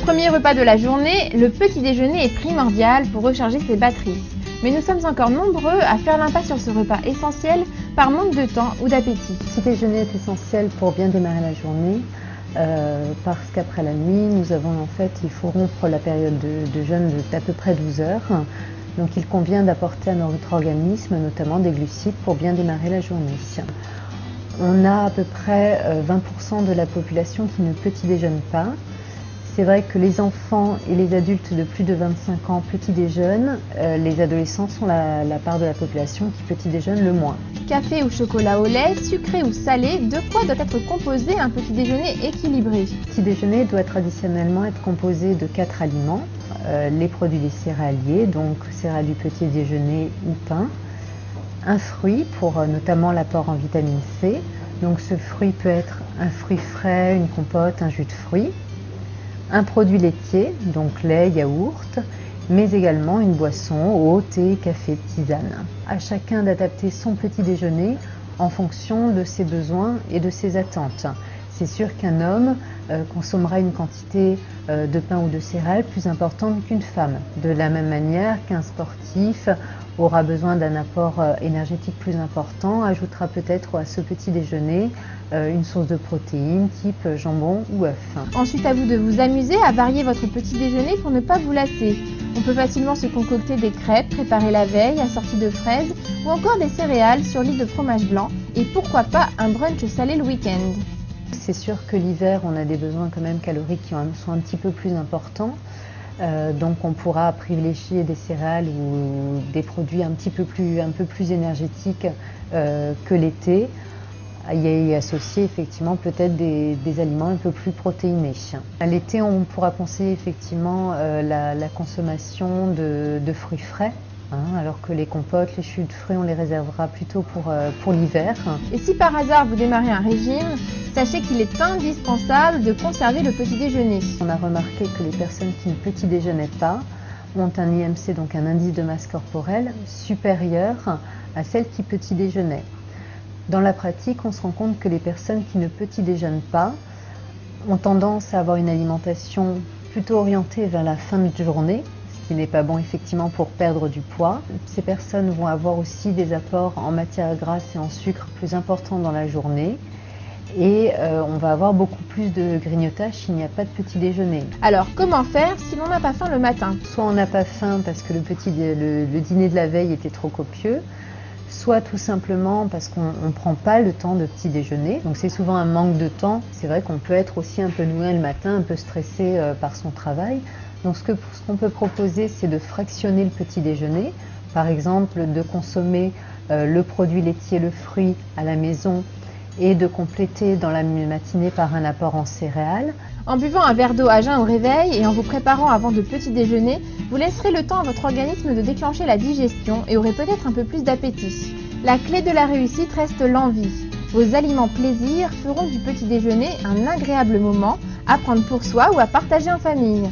Premier repas de la journée, le petit déjeuner est primordial pour recharger ses batteries. Mais nous sommes encore nombreux à faire l'impasse sur ce repas essentiel par manque de temps ou d'appétit. Le petit déjeuner est essentiel pour bien démarrer la journée parce qu'après la nuit, il faut rompre la période de jeûne d'à peu près 12 heures. Donc il convient d'apporter à notre organisme notamment des glucides pour bien démarrer la journée. On a à peu près 20% de la population qui ne petit déjeune pas. C'est vrai que les enfants et les adultes de plus de 25 ans petit déjeunent. Les adolescents sont la part de la population qui petit déjeune le moins. Café ou chocolat au lait, sucré ou salé, de quoi doit être composé un petit déjeuner équilibré? Le petit déjeuner doit traditionnellement être composé de 4 aliments. Les produits des céréaliers, donc céréales du petit déjeuner ou pain. Un fruit pour notamment l'apport en vitamine C. Donc ce fruit peut être un fruit frais, une compote, un jus de fruits. Un produit laitier, donc lait, yaourt, mais également une boisson, eau, thé, café, tisane. À chacun d'adapter son petit déjeuner en fonction de ses besoins et de ses attentes. C'est sûr qu'un homme consommera une quantité de pain ou de céréales plus importante qu'une femme. De la même manière qu'un sportif aura besoin d'un apport énergétique plus important, ajoutera peut-être à ce petit déjeuner une source de protéines type jambon ou œuf. Ensuite, à vous de vous amuser à varier votre petit déjeuner pour ne pas vous lasser. On peut facilement se concocter des crêpes préparées la veille, assorties de fraises, ou encore des céréales sur lit de fromage blanc, et pourquoi pas un brunch salé le week-end. C'est sûr que l'hiver, on a des besoins quand même caloriques qui sont un petit peu plus importants. Donc on pourra privilégier des céréales ou des produits un peu plus énergétiques que l'été. Y associer effectivement peut-être des aliments un peu plus protéinés. À l'été, on pourra conseiller effectivement la consommation de fruits frais. Alors que les compotes, les jus de fruits, on les réservera plutôt pour l'hiver. Et si par hasard vous démarrez un régime, sachez qu'il est indispensable de conserver le petit déjeuner. On a remarqué que les personnes qui ne petit déjeunaient pas ont un IMC, donc un indice de masse corporelle, supérieur à celles qui petit déjeunaient. Dans la pratique, on se rend compte que les personnes qui ne petit déjeunent pas ont tendance à avoir une alimentation plutôt orientée vers la fin de journée, ce qui n'est pas bon effectivement pour perdre du poids. Ces personnes vont avoir aussi des apports en matière grasse et en sucre plus importants dans la journée. Et on va avoir beaucoup plus de grignotage s'il n'y a pas de petit déjeuner. Alors comment faire si l'on n'a pas faim le matin? Soit on n'a pas faim parce que le dîner de la veille était trop copieux, soit tout simplement parce qu'on ne prend pas le temps de petit déjeuner. Donc c'est souvent un manque de temps. C'est vrai qu'on peut être aussi un peu noué le matin, un peu stressé par son travail. Donc ce qu'on peut proposer, c'est de fractionner le petit déjeuner. Par exemple, de consommer le produit laitier, le fruit à la maison et de compléter dans la matinée par un apport en céréales. En buvant un verre d'eau à jeun au réveil et en vous préparant avant de petit déjeuner, vous laisserez le temps à votre organisme de déclencher la digestion et aurez peut-être un peu plus d'appétit. La clé de la réussite reste l'envie. Vos aliments plaisir feront du petit déjeuner un agréable moment à prendre pour soi ou à partager en famille.